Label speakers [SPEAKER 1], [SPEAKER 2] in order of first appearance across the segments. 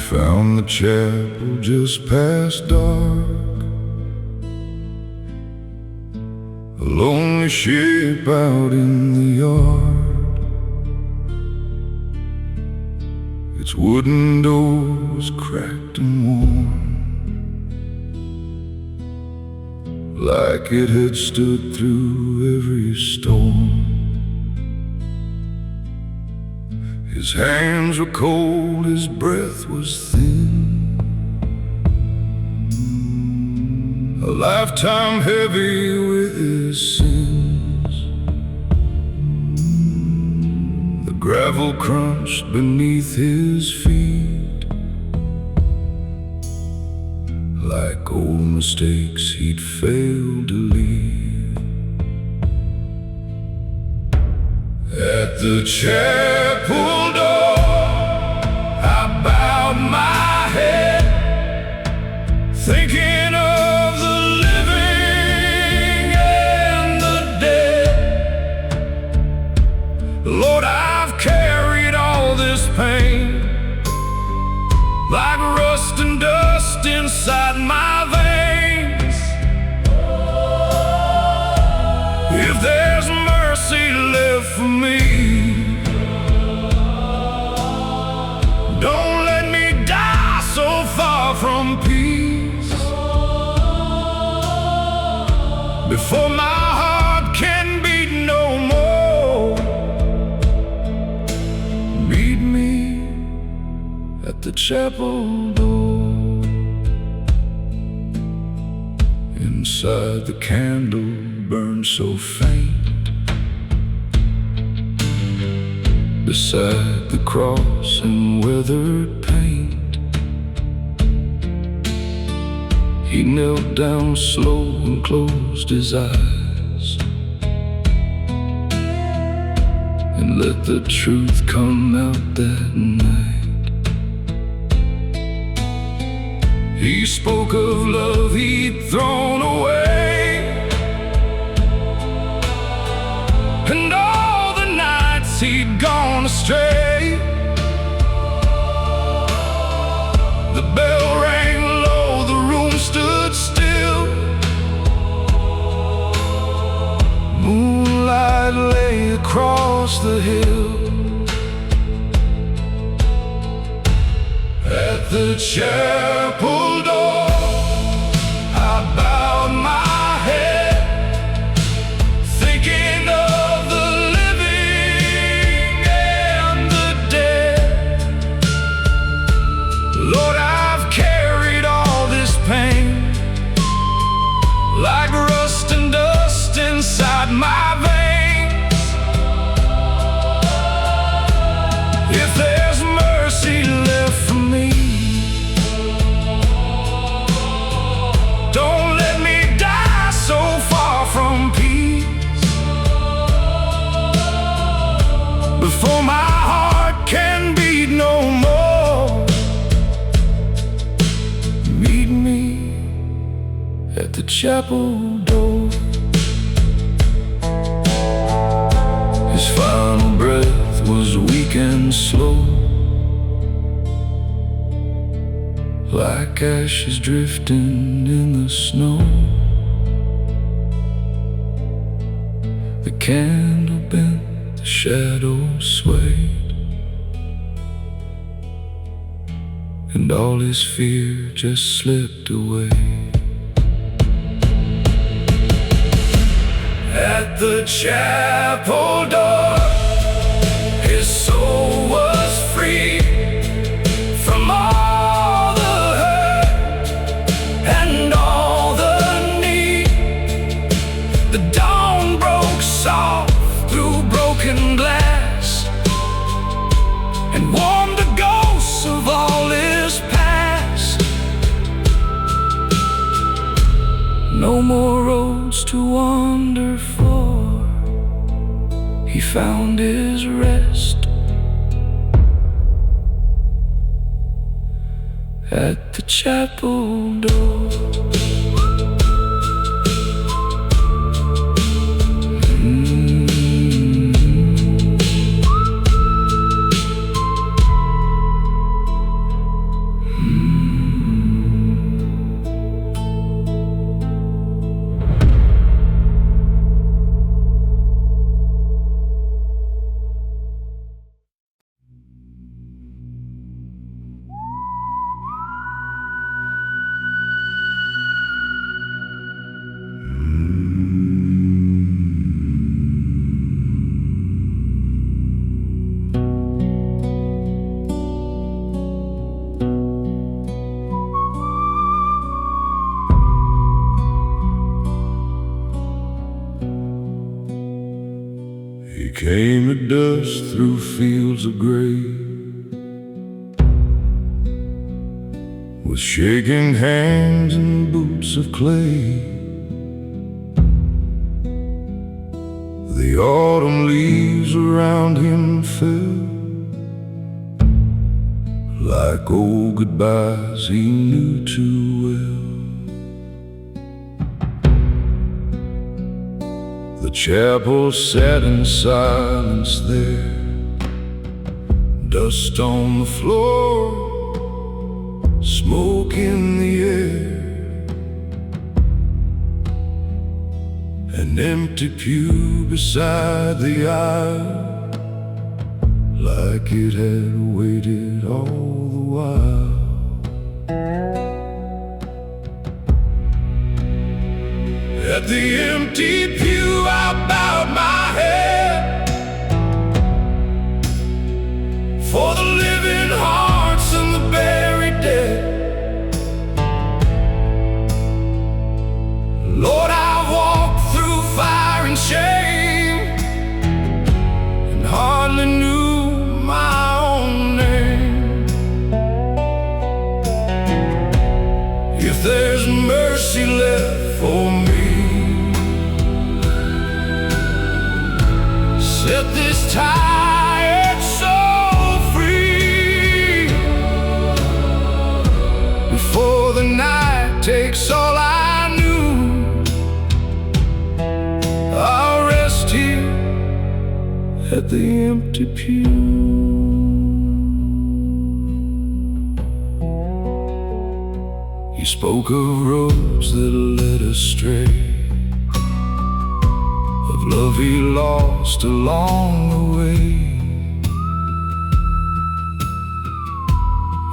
[SPEAKER 1] Found the chapel just past dark, a lonely ship out in the yard. Its wooden doors cracked and worn, like it had stood through every storm. His hands were cold, his breath was thin, a lifetime heavy with his sins. The gravel crunched beneath his feet, like old mistakes he'd failed to leave. At the chapel door, I bowed my head, thinking of the living and the dead. Lord, I've carried all this pain like rust and dust inside my veins. If there's mercy left for me, don't let me die so far from peace, before my heart can beat no more. Meet me at the chapel door. Inside the candle burned so faint, beside the cross in weathered paint. He knelt down slow and closed his eyes, and let the truth come out that night. He spoke of love he'd thrown away, and all the nights he'd gone astray. The bell rang low, the room stood still. Moonlight lay across the hill. At the chapel door, I bowed my head, thinking of the living and the dead. Lord, I've carried all this pain like rust and dust inside my veins. If there's mercy left for me, don't let me die so far from peace, before my heart can beat no more. Meet me at the chapel door. His final breath was weak and slow, like ashes drifting in the snow. The candle bent, the shadows swayed, and all his fear just slipped away. At the chapel door, his soul was free from all the hurt and all the need. The dawn broke soft through broken glass and warmed the ghosts of all his past. No more roads to wander for, he found his rest at the chapel door. through fields of gray, with shaking hands and boots of clay. The autumn leaves around him fell like old goodbyes he knew too well. The chapel sat in silence there, dust on the floor, smoke in the air, an empty pew beside the aisle, like it had waited all the while. At the empty pew I bowed my head, for the living hearts and the buried dead. Lord, I've walked through fire and shame, and hardly knew my own name. If there's mercy left for me, set this tired soul free, before the night takes all I knew. I'll rest here at the empty pew. He spoke of roads that led astray, of love he lost along the way,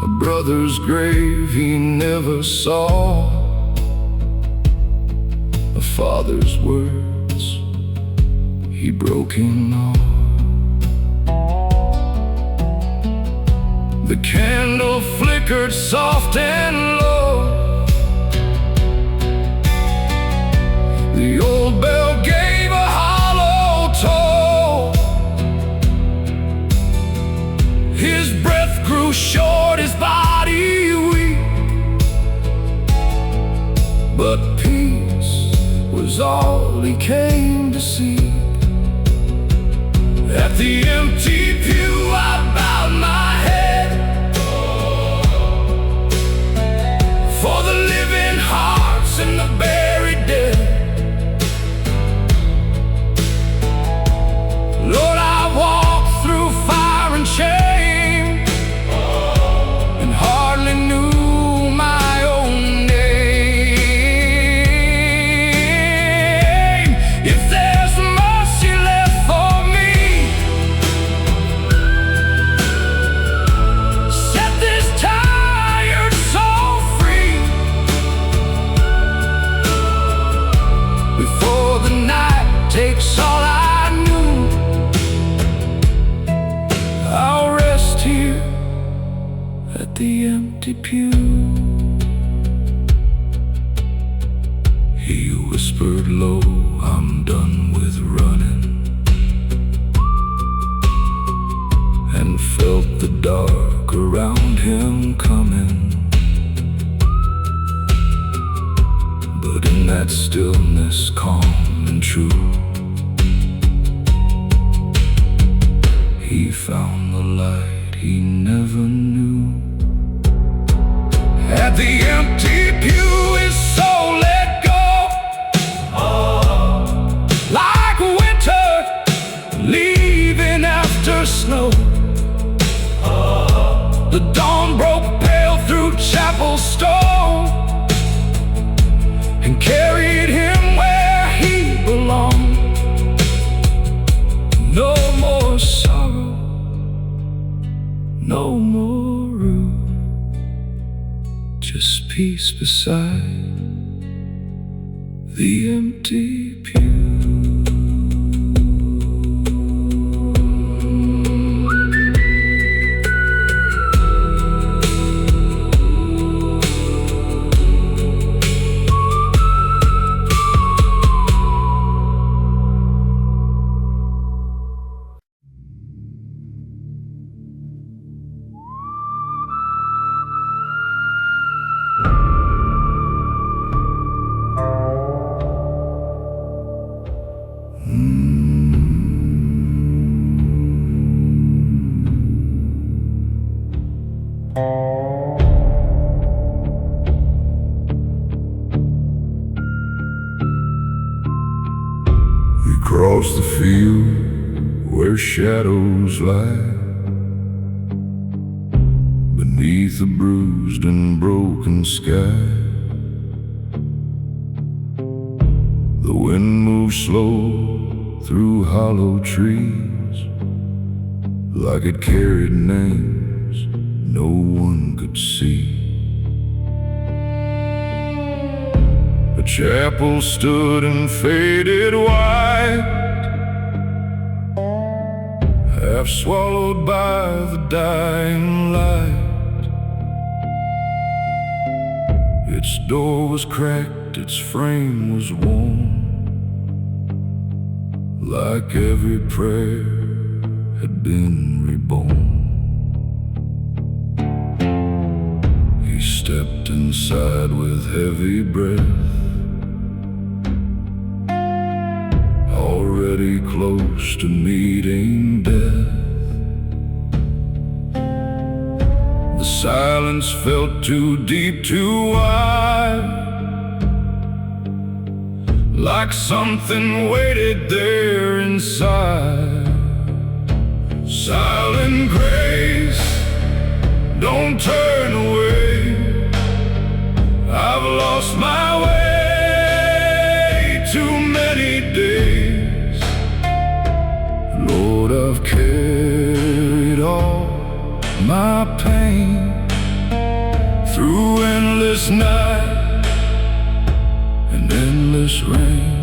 [SPEAKER 1] a brother's grave he never saw, a father's words he broke in awe. The candle flickered soft and low, the old bell gave a hollow toll. His breath grew short, his body weak, but peace was all he came to seek. At the empty pew I bowed my head, for the living hearts and the buried dead. Lord, I walked through fire and shame, and hardly knew my own name. If there's mercy left for me, set this tired soul free, before the night takes all I knew. I'll rest here at the empty pew. He whispered low, I'm done with running, and felt the dark around him coming. But in that stillness calm and true, he found the light he never knew. At the empty pew his soul let go, like winter leaving after snow. The dawn broke pale through chapel stone, and carried him where he belonged. No more sorrow, no more rue, just peace beside the empty pew. He crossed the field where shadows lie, beneath a bruised and broken sky. The wind moved slow through hollow trees, like it carried names no one could see. A chapel stood and faded white, half swallowed by the dying light. Its door was cracked, its frame was worn, like every prayer had been reborn. He stepped inside with heavy breath, already close to meeting death. The silence felt too deep, too wide, like something waited there inside. Silent grace, don't turn away. I've lost my way too many days. Lord, I've carried all my pain through endless night and endless rain.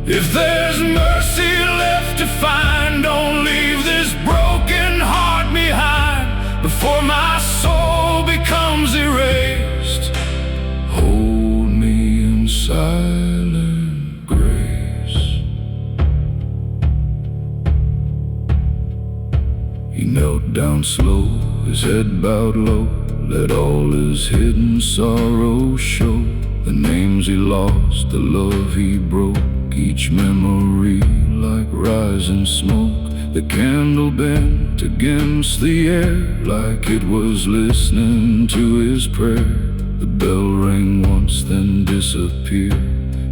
[SPEAKER 1] If there's mercy left to find, don't leave this broken heart behind before my soul becomes erased. Hold me in silent grace. He knelt down slow, his head bowed low, let all his hidden sorrow show. The names he lost, the love he broke, each memory like rising smoke. The candle bent against the air, like it was listening to his prayer. The bell rang once, then disappeared,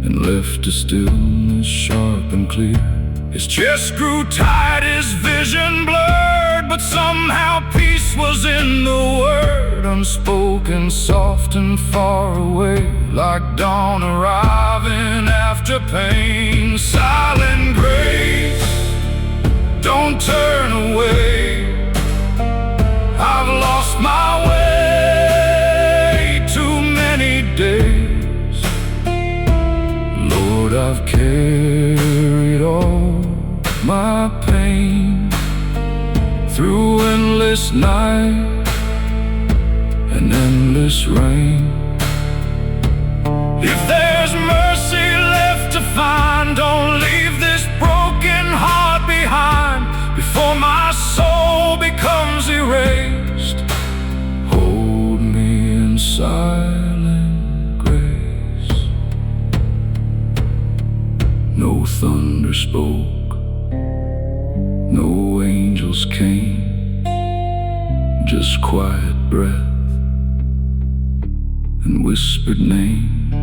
[SPEAKER 1] and left a stillness sharp and clear. His chest grew tight, his vision blurred, but somehow peace was in the word. Unspoken, soft and far away, like dawn arriving after pain. Silent grace, don't turn away. I've lost my way too many days. Lord, I've carried all my pain through endless night and endless rain. If there's mercy left to find, don't leave this broken heart behind before my soul becomes erased. Hold me in silent grace. No thunder spoke, no angels came, just quiet breath and whispered name.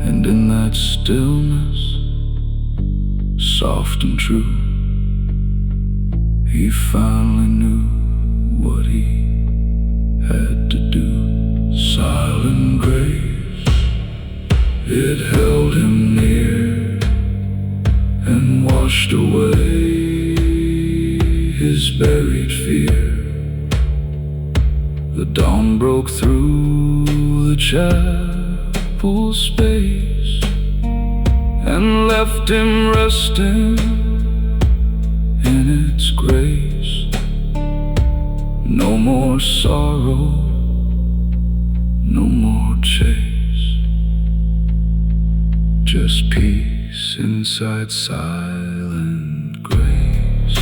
[SPEAKER 1] And in that stillness, soft and true, he finally knew what he had to do. Silent grace, it held him near and washed away his buried fear. The dawn broke through the chapel space and left him resting in its grace. No more sorrow, no more chase, just peace inside silent grace.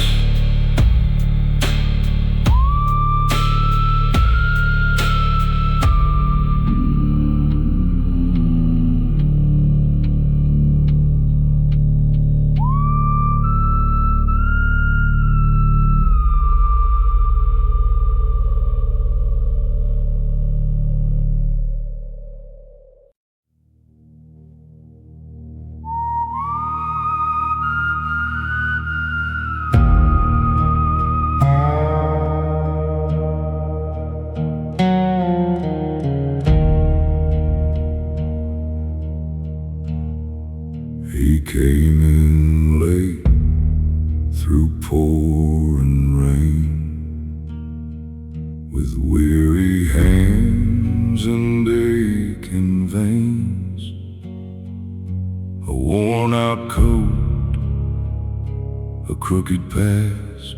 [SPEAKER 1] crooked past,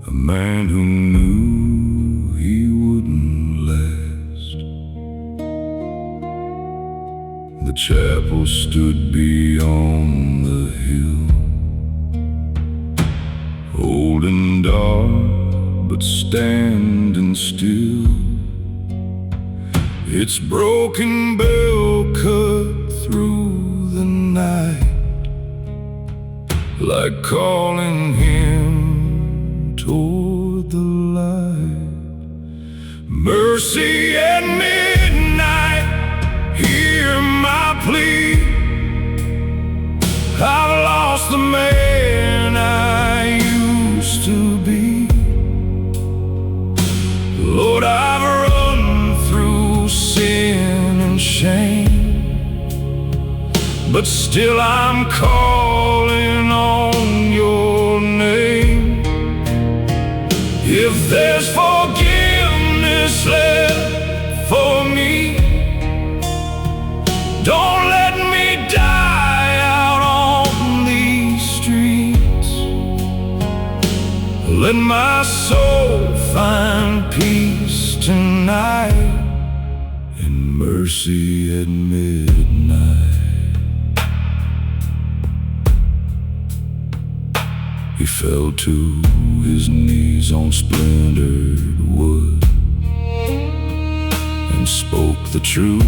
[SPEAKER 1] a man who knew he wouldn't last. The chapel stood beyond the hill, old and dark, but standing still. Its broken bell cut through the night, like calling him toward the light. Mercy at midnight, hear my plea. I've lost the man I used to be. Lord, I've run through sin and shame, but still I'm calling on your name. If there's forgiveness left for me, don't let me die out on these streets. Let my soul find peace tonight, in mercy at midnight. He fell to his knees on splintered wood and spoke the truth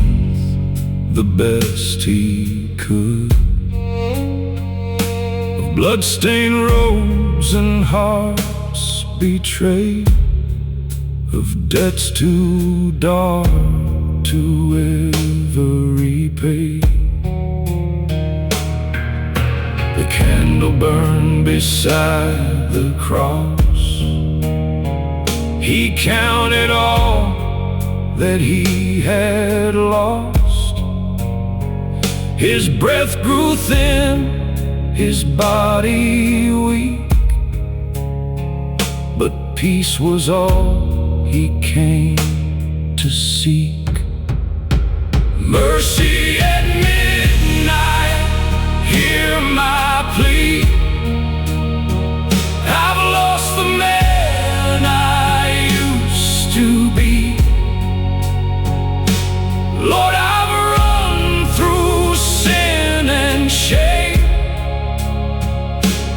[SPEAKER 1] the best he could, of bloodstained robes and hearts betrayed, of debts too dark to ever repay. The candle burned beside the cross. He counted all that he had lost. His breath grew thin, his body weak, but peace was all he came to seek. Mercy at midnight, hear my plea. I've lost the man I used to be. Lord, I've run through sin and shame,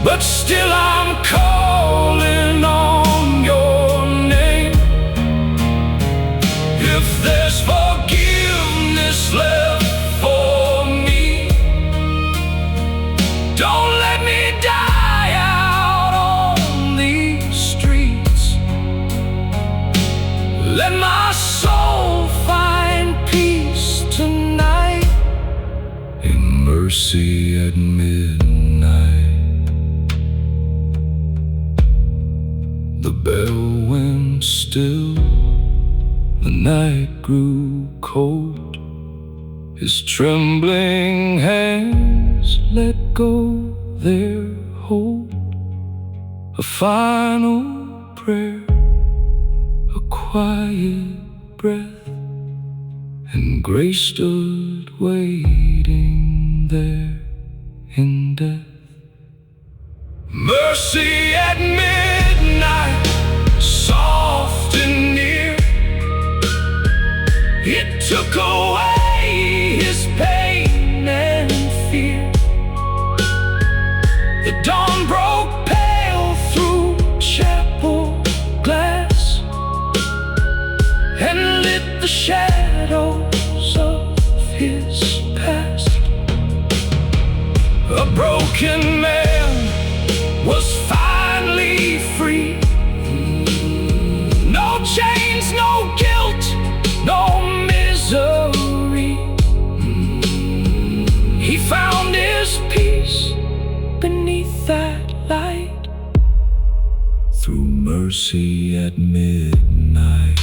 [SPEAKER 1] but still I'm calling on your name. If there's forgiveness left for me, don't let me die out on these streets. Let my soul find peace tonight, in mercy at midnight. The bell went still, the night grew cold. His trembling hands let go their hold. A final prayer, a quiet breath, and grace stood waiting there in death. Mercy at midnight, soft and near. It took away his pain and fear. The dawn broke pale through chapel glass and lit the shadows of his past. A broken man was finally free. No chains, no guilt, no misery. He found his peace beneath that light, through mercy at midnight.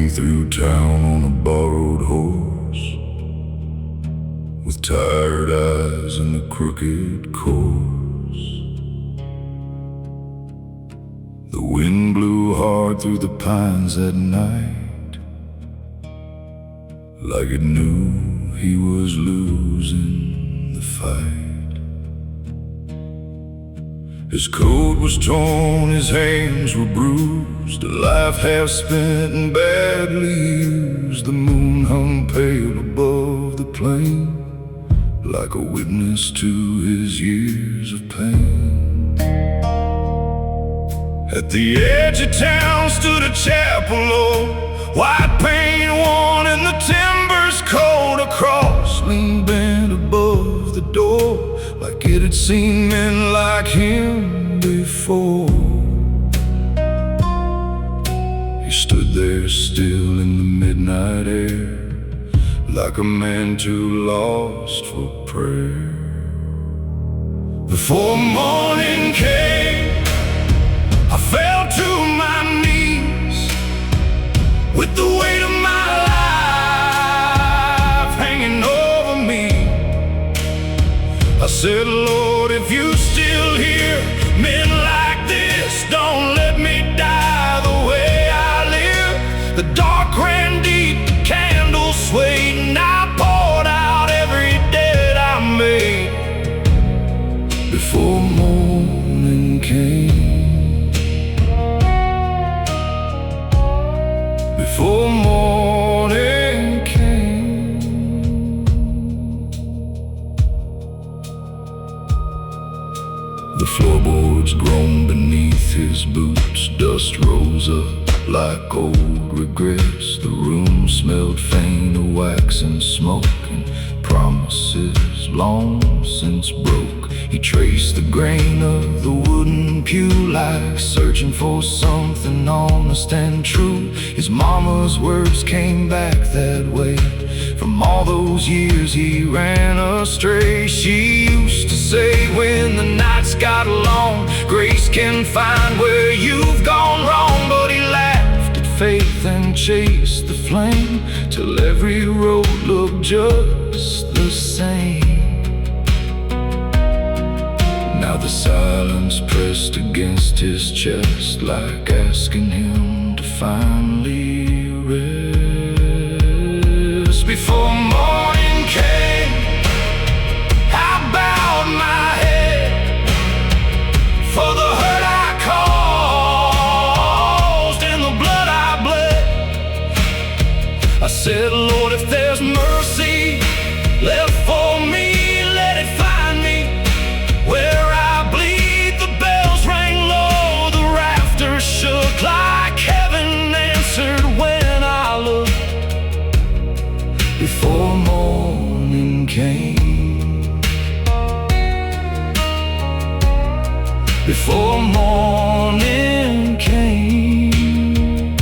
[SPEAKER 1] way through town on a borrowed horse, with tired eyes and a crooked course. The wind blew hard through the pines that night, like it knew he was losing the fight. His coat was torn, his hands were bruised, a life half spent and badly used. The moon hung pale above the plain, like a witness to his years of pain. At the edge of town stood a chapel old, white paint worn and the timbers cold. A cross leaned bent above the door, like it had seen men like him before. He stood there still in the midnight air, like a man too lost for prayer. Before morning came, I fell to my knees, with the weight of my life hanging over me. I said, Lord, if you still hear men like this, don't let me die the way I live. The dark ran deep, the candles swayed, and I poured out every debt I made. Before morning came, before morning came. The floorboards groaned beneath his boots, dust rose up like old regrets. The room smelled faint of wax and smoke, and promises long since broke. He traced the grain of the wooden pew, like searching for something honest and true. His mama's words came back that way. From all those years he ran astray. She used to say, when the nights got long, grace can find where you've gone wrong. But he laughed at faith and chased the flame, till every road looked just the same. Now the silence pressed against his chest, like asking him to finally rest. Before morning came, I bowed my head for the hurt I caused and the blood I bled. I said, Lord, if there's mercy left for me, let it find me where I bleed. The bells rang low, the rafters shook, like heaven answered when I looked. Before morning came, before morning came.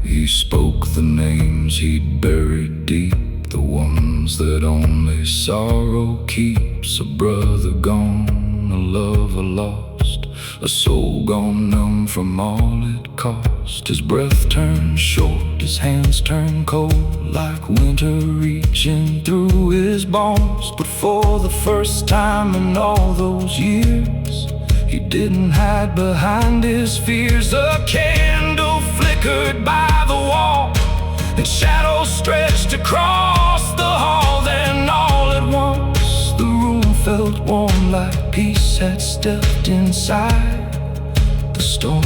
[SPEAKER 1] He spoke the names he'd buried deep, the ones that only sorrow keeps. A brother gone, a lover lost, a soul gone numb from all it cost. His breath turned short, his hands turned cold, like winter reaching through his bones. But for the first time in all those years, he didn't hide behind his fears. A candle flickered by the wall, and shadows stretched across the hall. Then all at once the room felt warm, like peace had stepped inside the storm.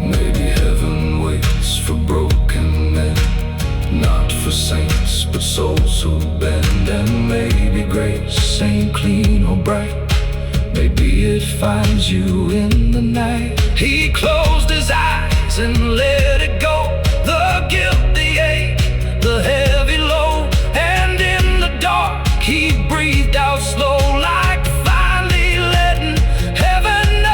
[SPEAKER 1] Maybe heaven waits for broken men, not for saints, but souls who bend. And maybe grace ain't clean or bright, maybe it finds you in the night. He closed his eyes and let it go, the guilt, the ache, the heavy load. And in the dark he breathed out slow, like finally letting heaven know.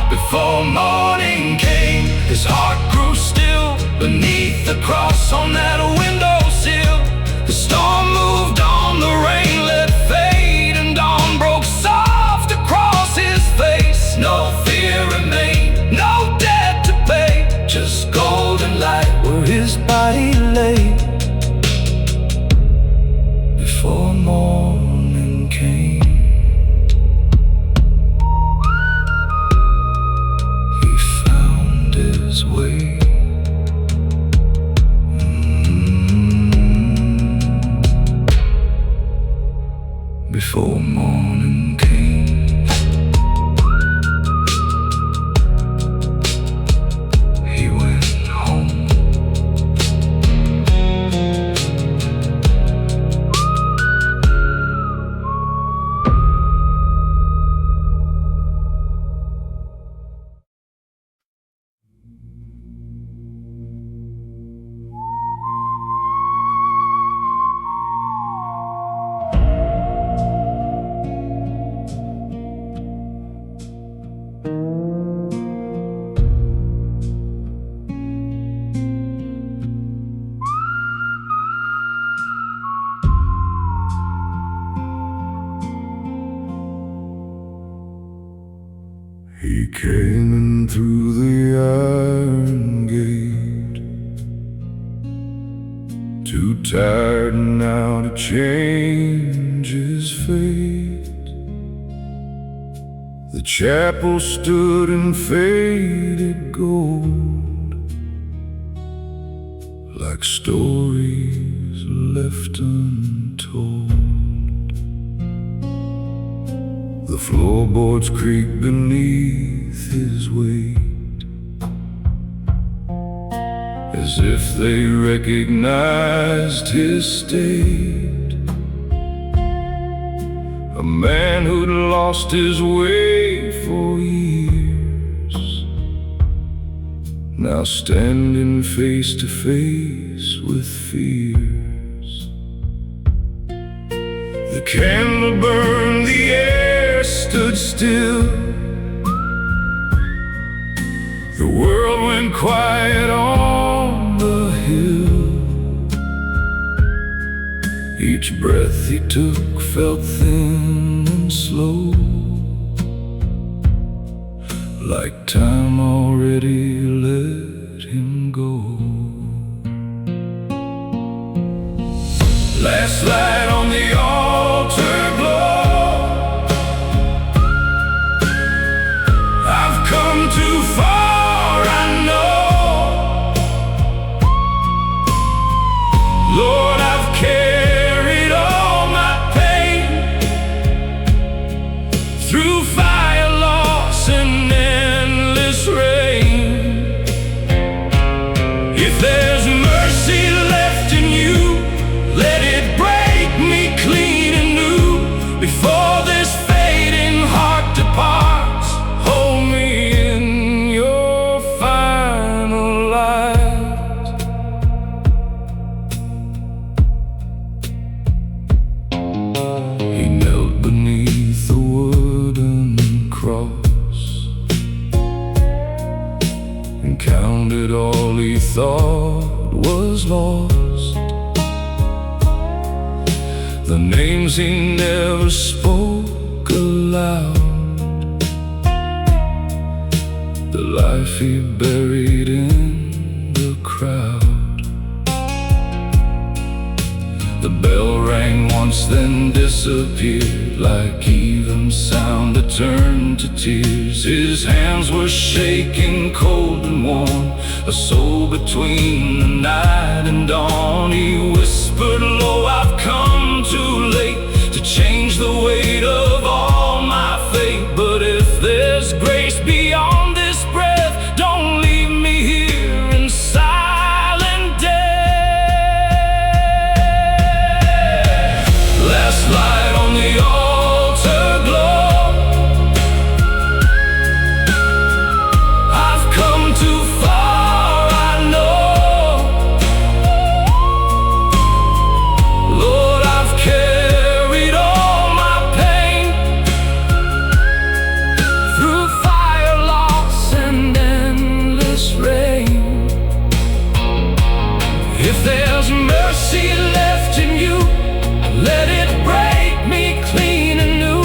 [SPEAKER 1] Before morning came, his heart grew still beneath the cross on that windowsill. The storm moved on, the rain let fade, and dawn broke soft before morning came. He went home. He came in through the iron gate, too tired now to change his fate. The chapel stood in faded gold, like stories left untold. The floorboards creak beneath his weight, as if they recognized his state. A man who'd lost his way for years, now standing face to face with fears. The candle burned, the air stood still. The world went quiet on the hill. Each breath he took felt thin and slow, like time already let him go. Last light on the altar glow. I've come too far, I know. Lord, I've carried all my pain through fire, loss, and endless rain. If there's mercy left in you, let it break me clean and new. Before this fading heart departs, hold me in your final light. He knelt beneath a wooden cross and counted all he thought was lost. The names he never spoke aloud, the life he buried in the crowd. The bell rang once, then disappeared, like even sound that turned to tears. His hands were shaking, cold and warm, a soul between the night and dawn. He whispered low, I've come too late to change the weight of all my fate. But if there's grace beyond this breath, don't leave me here in silent death. Last light on the altar glow. I've come too far, I know. Lord, I've carried all my pain through fire, loss, and endless rain. If there's mercy left in you, let it break me clean and new.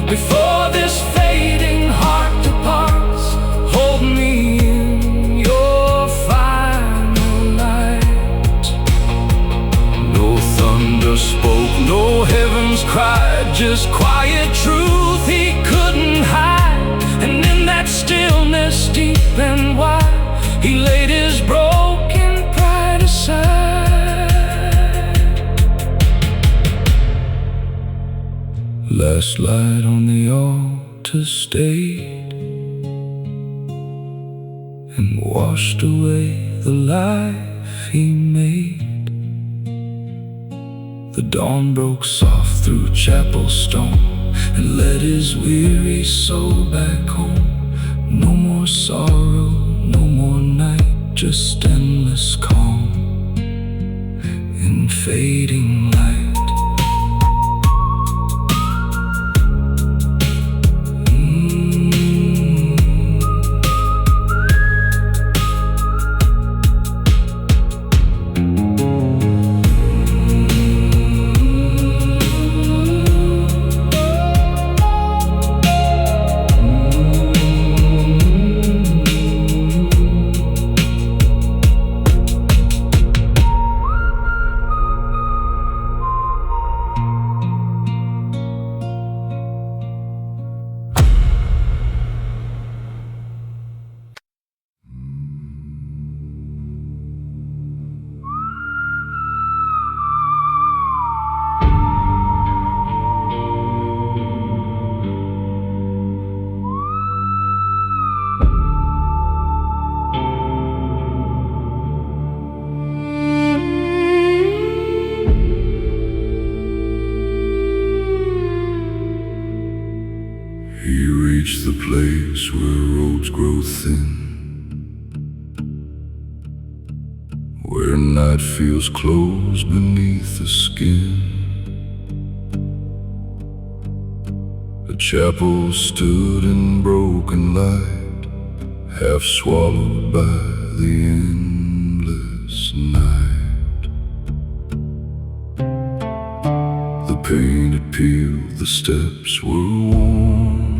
[SPEAKER 1] Before this fading heart departs, hold me in your final light. No thunder spoke, no heavens cried, just quiet truth he couldn't hide. And in that stillness deep and wide, he laid his broken pride aside. Last light on the altar stayed and washed away the life he made. The dawn broke soft through chapel stone and led his weary soul back home. No more sorrow, no more night, just endless calm in fading light. He reached the place where roads grow thin, where night feels close beneath the skin. A chapel stood in broken light, half swallowed by the endless night. The painted peeled, the steps were worn,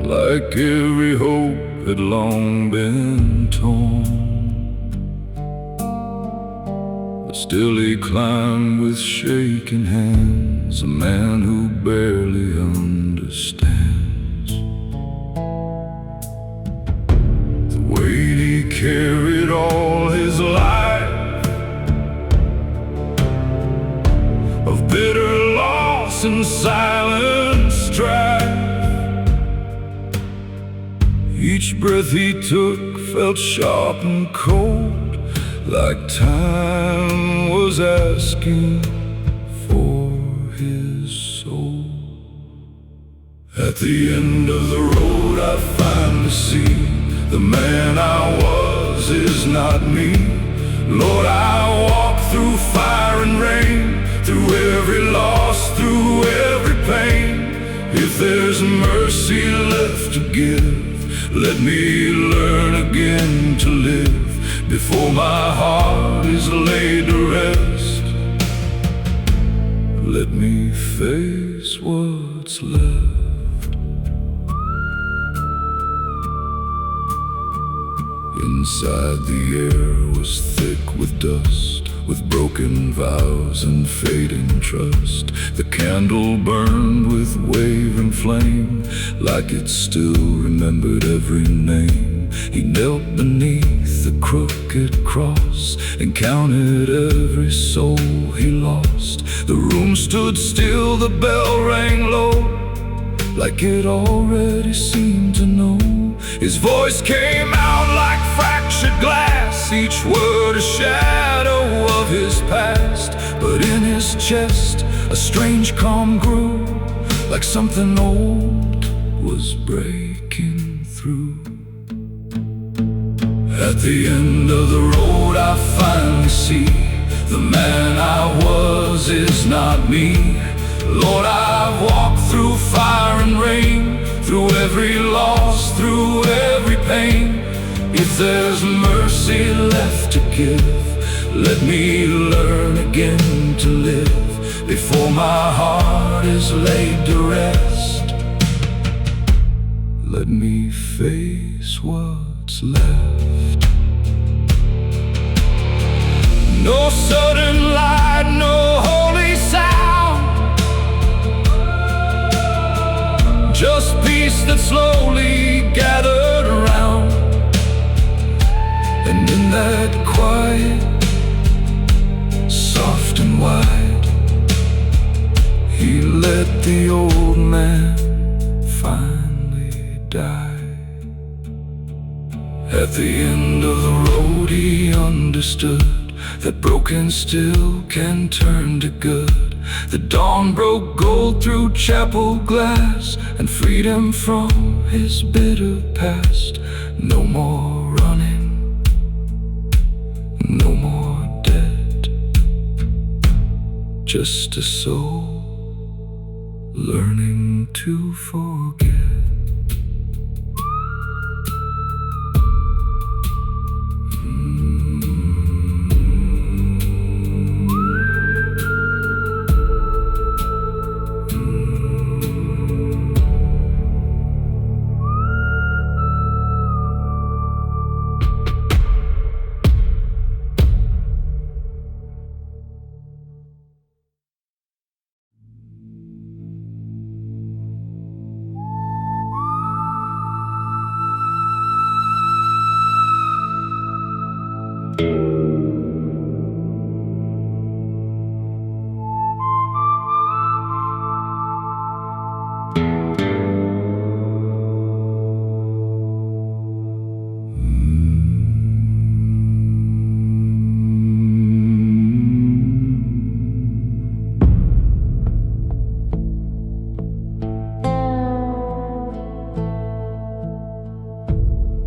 [SPEAKER 1] like every hope had long been torn. But still he climbed with shaking hands, a man who barely understands the weight he carried all his life of bitter loss and silent strife. Each breath he took felt sharp and cold, like time was asking for his soul. At the end of the road I finally see the man I was is not me. Lord, I walk through fire and rain, through every loss, through every pain. If there's mercy left to give, let me learn again to live before my heart is laid to rest. Let me face what's left. Inside the air was thick with dust, with broken vows and fading trust. The candle burned with wavering flame, like it still remembered every name. He knelt beneath the crooked cross and counted every soul he lost. The room stood still, the bell rang low, like it already seemed to know. His voice came out like fractured glass, each word a shadow of his past. But in his chest a strange calm grew, like something old was breaking through. At the end of the road I finally see the man I was is not me. Lord, I've walked through fire and rain, through every loss, through every pain. If there's mercy left to give, let me learn again to live before my heart is laid to rest. Let me face what's left. No sudden light, no holy sound, just peace that slowly gathered around. And in that quiet, soft and wide, the old man finally died. At the end of the road he understood that broken still can turn to good. The dawn broke gold through chapel glass and freed him from his bitter past. No more running, no more debt, just a soul learning to forget.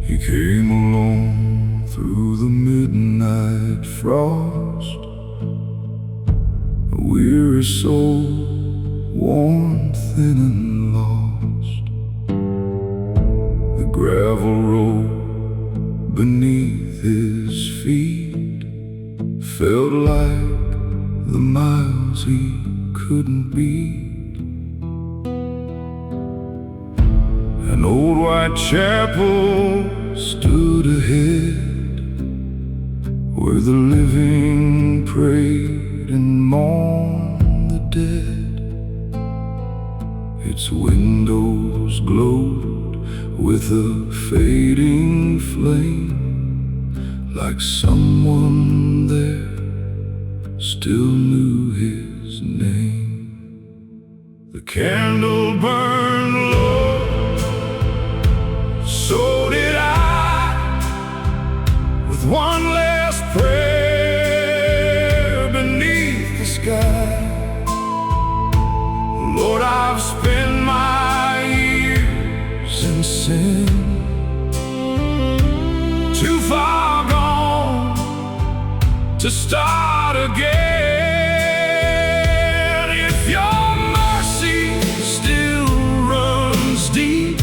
[SPEAKER 1] He came along through the midnight frost, a weary soul, worn thin and lost. The gravel road beneath his feet felt like the miles he couldn't beat. An old white chapel stood ahead, where the living prayed and mourned the dead. Its windows glowed with a fading flame, like someone there still knew his name. The candle burned low, so did I, with one last prayer beneath the sky. Lord, I've spent my years in sin, too far gone to start again. If your mercy still runs deep,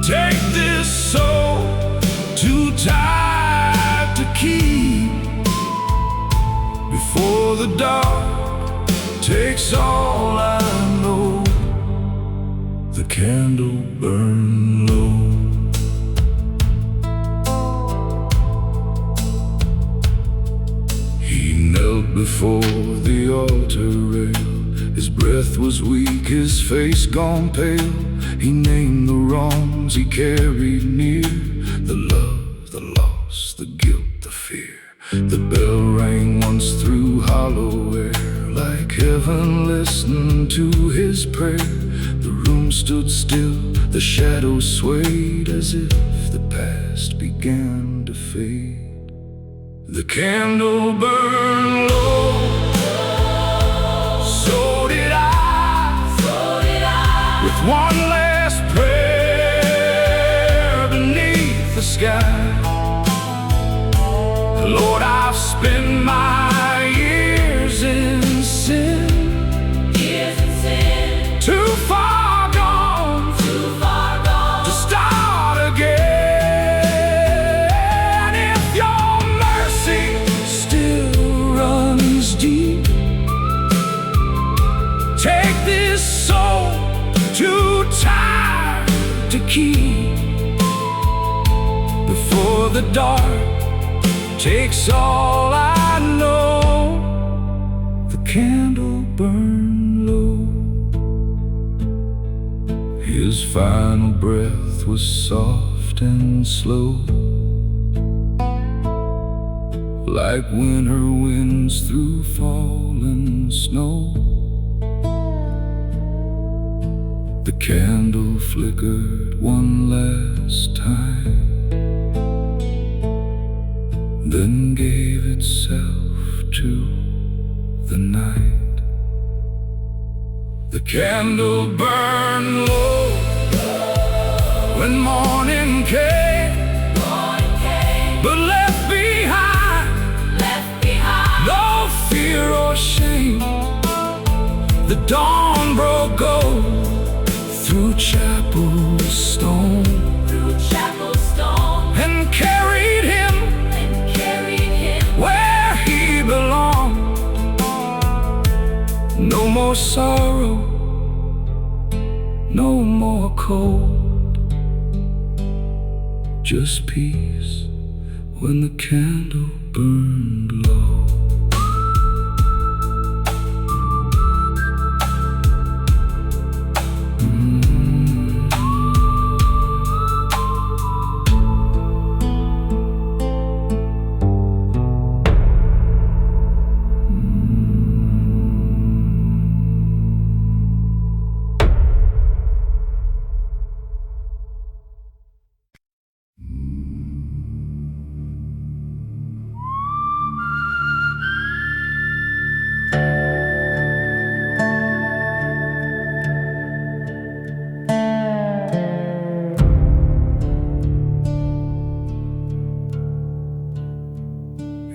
[SPEAKER 1] take this soul too tired to keep, before the dark takes all I know. The candle burned low. He knelt before the altar rail. His breath was weak, his face gone pale. He named the wrongs he carried near, the love, the loss, the guilt, the fear. The bell rang once through hollow air, like heaven listened to his prayer. The room stood still, the shadows swayed, as if the past began to fade. The candle burned low, so did I, with one last prayer beneath the sky. Lord, I've spent my years in sin, too far gone to start again. If your mercy still runs deep, take this soul too tired to keep, before the dark takes all I know. The candle burned low. His final breath was soft and slow, like winter winds through fallen snow. The candle flickered one last time, then gave itself to the night. The candle burned low when morning came, but left behind no fear or shame. The dawn broke gold through chapel stone, and carried him where he belonged. No more sorrow, no more cold, just peace when the candle burned low.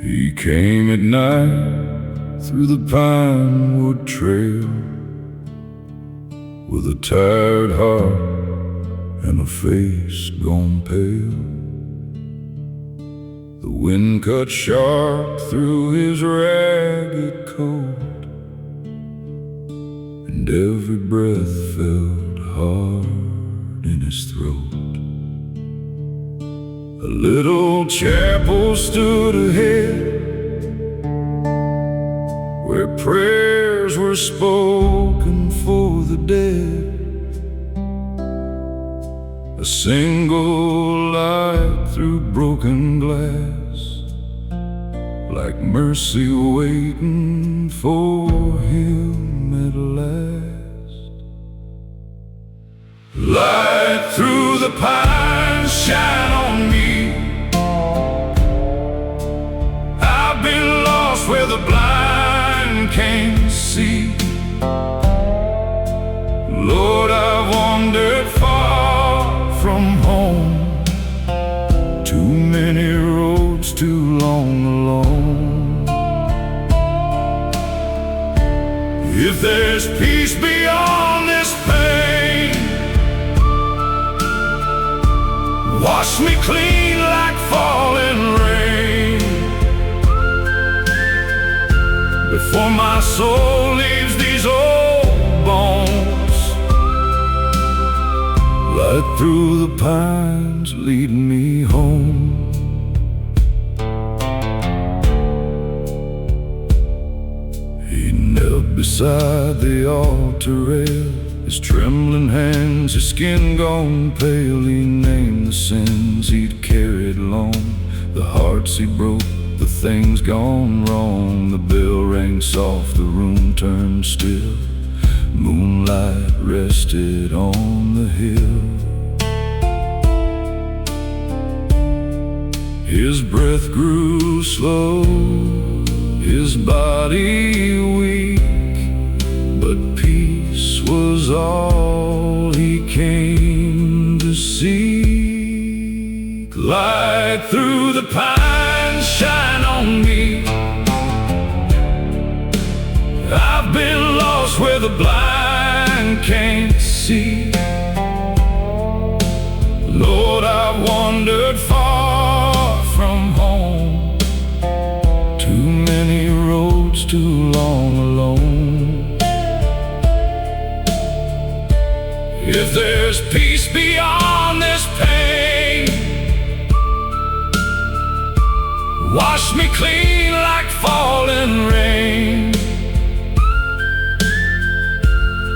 [SPEAKER 1] He came at night through the pinewood trail, with a tired heart and a face gone pale. The wind cut sharp through his ragged coat, and every breath felt hard in his throat. A little chapel stood ahead, where prayers were spoken for the dead. A single light through broken glass, like mercy waiting for him at last. Light through the pines, shine on me. I've been lost where the blind can't see. Lord, I've wandered far from home, too many roads, too long alone. If there's peace beyond this pain, wash me clean like falling rain, before my soul leaves these old bones. Light through the pines, lead me home. He knelt beside the altar rail, his trembling hands, his skin gone pale. He named the sins he'd carried long, the hearts he broke, the things gone wrong. The bell rang soft, the room turned still. Moonlight rested on the hill. His breath grew slow, his body weak, but peace was all he came to seek. Light through the pines, shine on me. I've been lost where the blind can't see. Lord, I've wandered far from home, too many roads, too long alone. If there's peace beyond this pain, wash me clean like falling rain,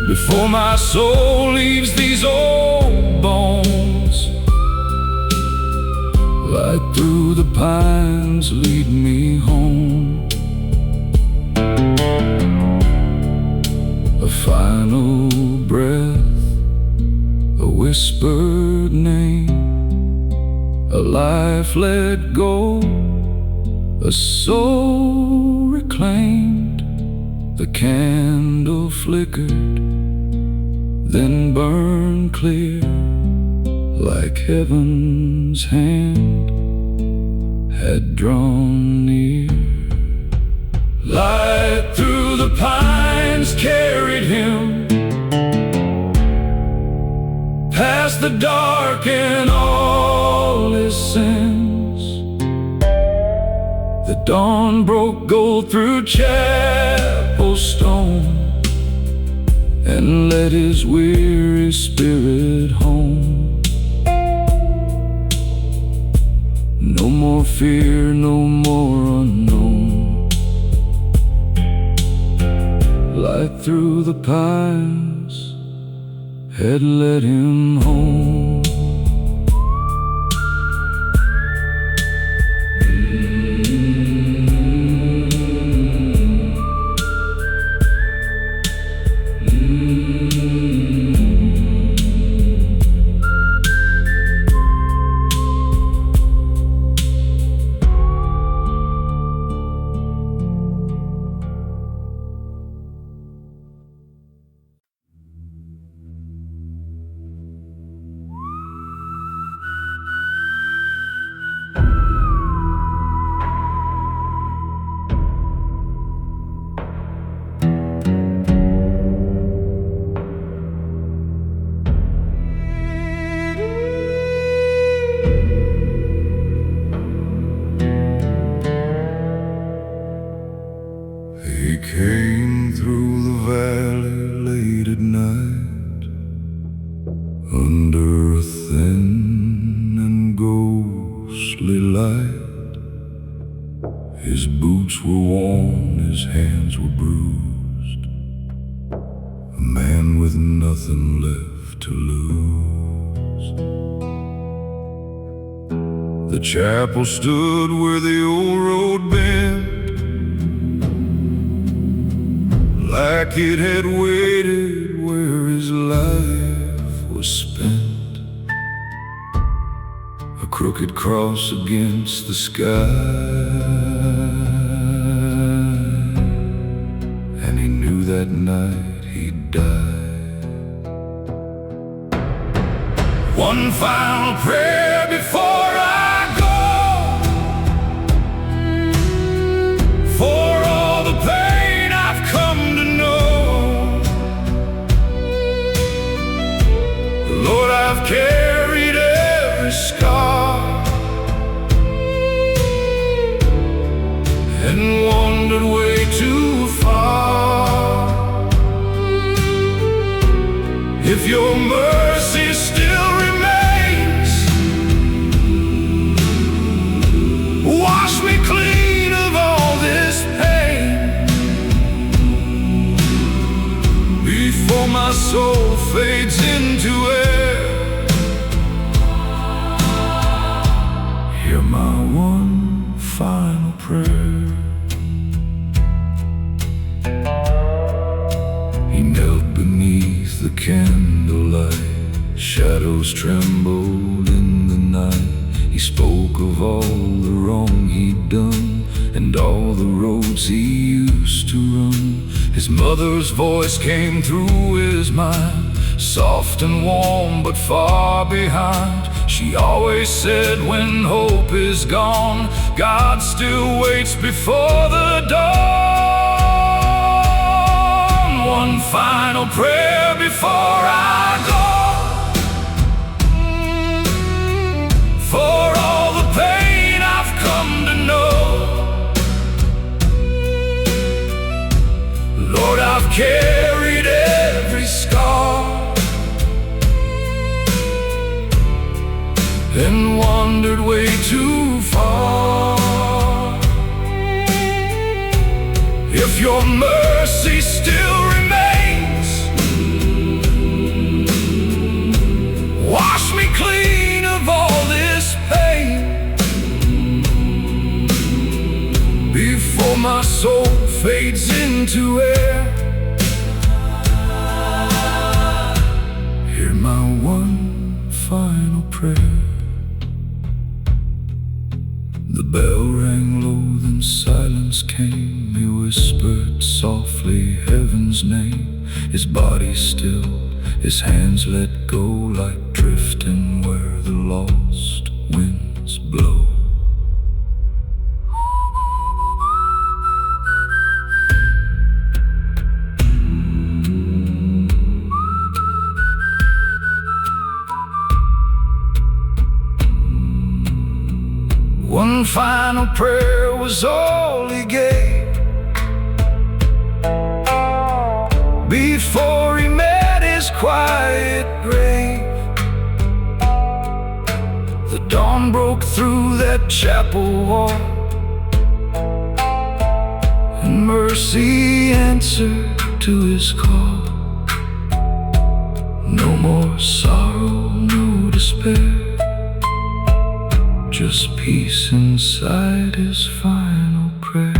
[SPEAKER 1] before my soul leaves these old bones. Light through the pines, lead me home. A final breath life let go, a soul reclaimed. The candle flickered, then burned clear, like heaven's hand had drawn near. Light through the pines carried him past the dark and all his sins. The dawn broke gold through chapel stone and led his weary spirit home. No more fear, no more unknown. Light through the pines had led him home. He came through the valley late at night, under a thin and ghostly light. His boots were worn, his hands were bruised, a man with nothing left to lose. The chapel stood where the old road bent, like it had waited where his life was spent. A crooked cross against the sky, and he knew that night he'd die. One final prayer before I go, for all the pain I've come to know. Lord, I've carried every scar and wandered way too far. If your mercy still remains, wash me clean of all this pain before my soul fades into air. Hear my one final prayer. He knelt beneath the candlelight, shadows trembled in the night. He spoke of all the wrong he'd done and all the roads he used to run. His mother's voice came through his mind, soft and warm but far behind. She always said, when hope is gone, God still waits before the dawn. One final prayer before I go, for all the pain I've come to know. Lord, I've carried every scar and wandered way too far. If your mercy still remains, wash me clean of all this pain before my soul fades into air. Hear my one final prayer. silence came, he whispered softly heaven's name. His body still, his hands let go, like drifting where the lost winds blow. One final prayer was all he gave before he met his quiet grave. The dawn broke through that chapel wall, and mercy answered to his call. No more sorrow, no despair, just peace inside his final prayer.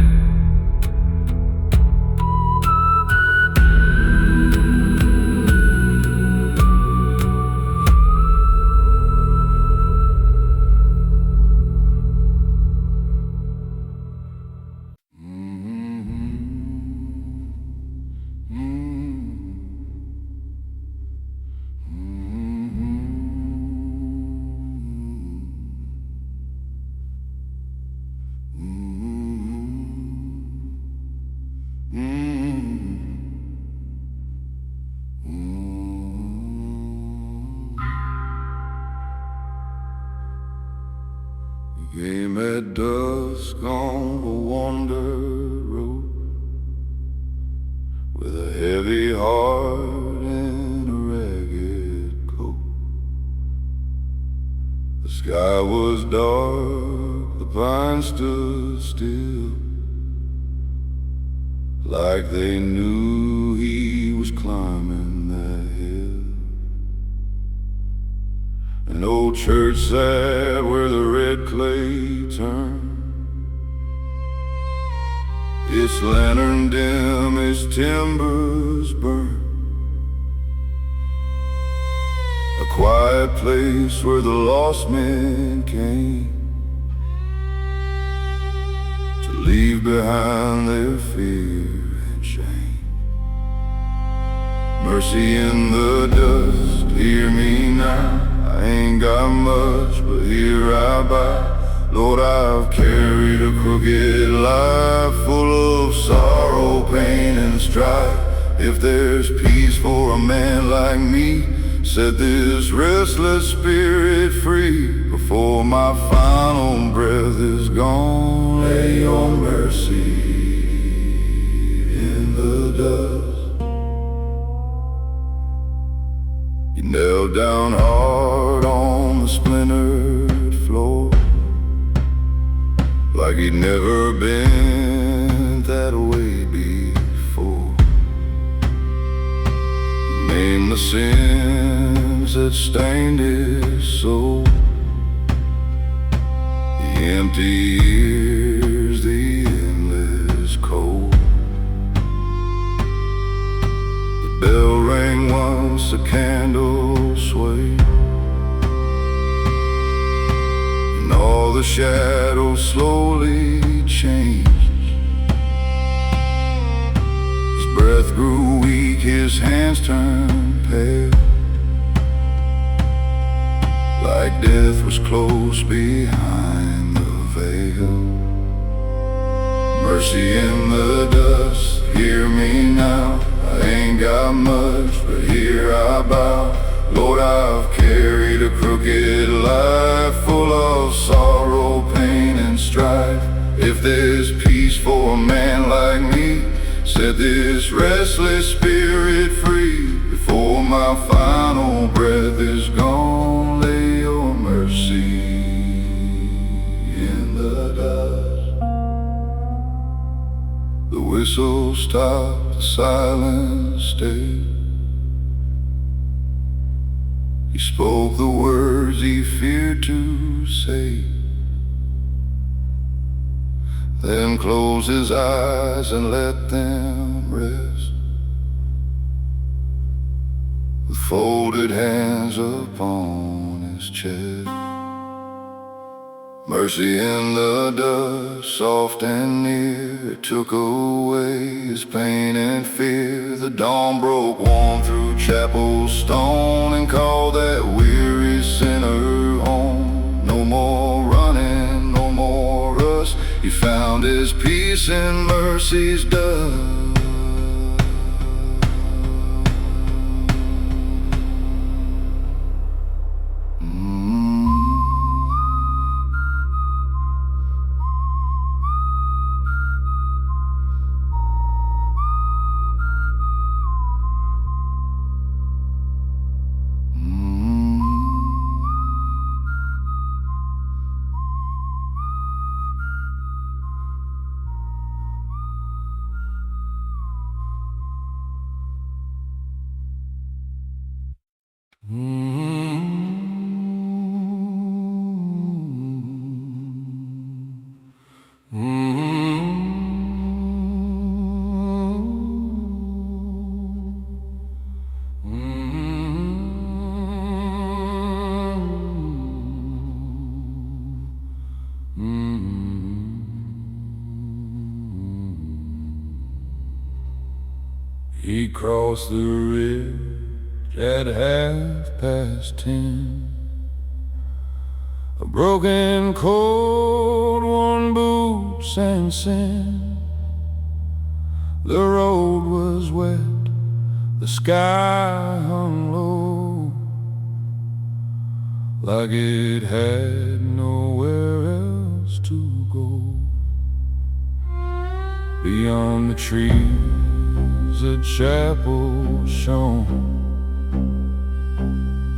[SPEAKER 1] Came at dusk on the wander road, with a heavy heart and a ragged coat. The sky was dark, the pines stood still, like they knew he was climbing that hill. An old church sat where the red clay turned, its lantern dim, its timbers burned. A quiet place where the lost men came to leave behind their fear and shame. Mercy in the dust, hear me now. I ain't got much, but here I bow. Lord, I've carried a crooked life, full of sorrow, pain, and strife. If there's peace for a man like me, set this restless spirit free. Before my final breath is gone, lay your mercy in the dust. You knelt down hard on the splintered floor, like he'd never been that way before. Name the sins that stained his soul, the empty years, the endless cold. The bell rang once, the candle swayed, and all the shadows slowly changed. His breath grew weak, his hands turned pale, like death was close behind the veil. Mercy in the dust, hear me now. I ain't got much, but here I bow. Lord, I've carried a crooked life, full of sorrow, pain, and strife. If there's peace for a man like me, set this restless spirit free. Before my final breath is gone, lay your mercy in the dust. The whistle stopped, the silence stayed. He spoke the words he feared to say, then closed his eyes and let them rest, with folded hands upon his chest. Mercy in the dust, soft and near, it took away his pain and fear. The dawn broke warm through chapel stone and called that weary sinner home. No more running, no more rust, he found his peace in mercy's dust. He crossed the ridge at 10:30. A broken coat, worn boots and sin. The road was wet, the sky hung low, like it had nowhere else to go. Beyond the trees a chapel shone,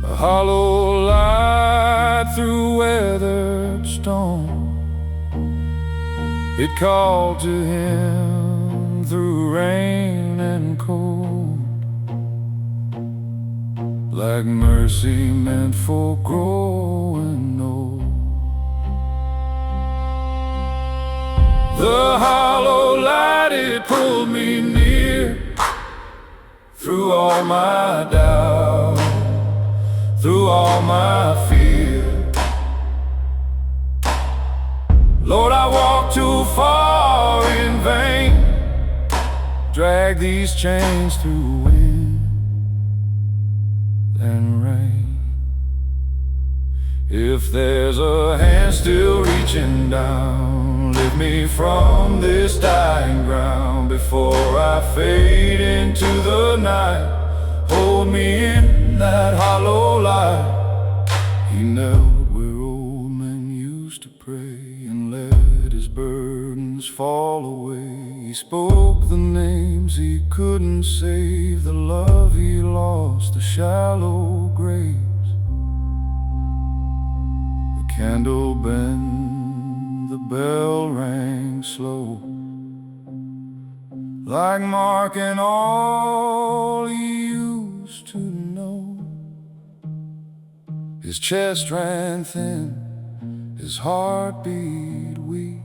[SPEAKER 1] a hollow light through weathered stone. It called to him through rain and cold, like mercy meant for growing old. The hollow light, it pulled me near, through all my doubt, through all my fear. Lord, I walked too far in vain, drag these chains through wind and rain. If there's a hand still reaching down, lift me from this dying ground before I fade into the night. Hold me in that hollow light. He knelt where old men used to pray and let his burdens fall away. He spoke the names he couldn't save, the love he lost, the shallow graves. The candle bent, the bell rang slow, like marking all he used to know. His chest ran thin, his heart beat weak,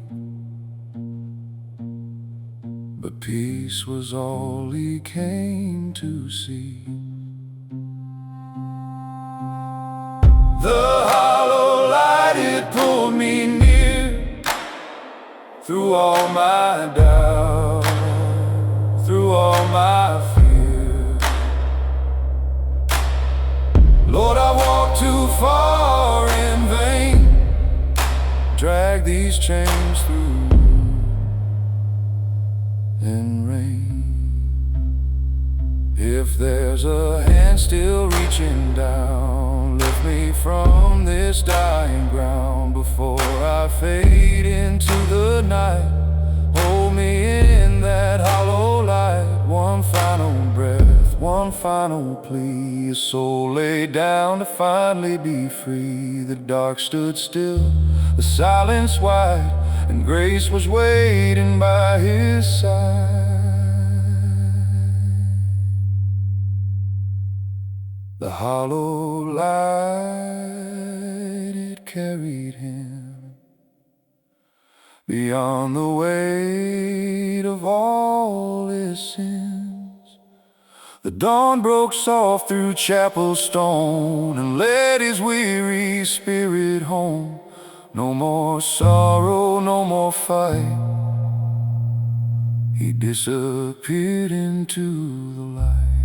[SPEAKER 1] but peace was all he came to see. The hollow light, it pulled me near, through all my doubt, through all my fear. Lord, I walked too far in vain, drag these chains through in rain. If there's a hand still reaching down, lift me from this dying ground before I fade into the night. Hold me in that hollow light. One final breath, one final plea. A soul laid down to finally be free. The dark stood still, the silence wide, and grace was waiting by his side. The hollow light, it carried him beyond the weight of all his sins. The dawn broke soft through chapel stone and led his weary spirit home. No more sorrow, no more fight. He disappeared into the light.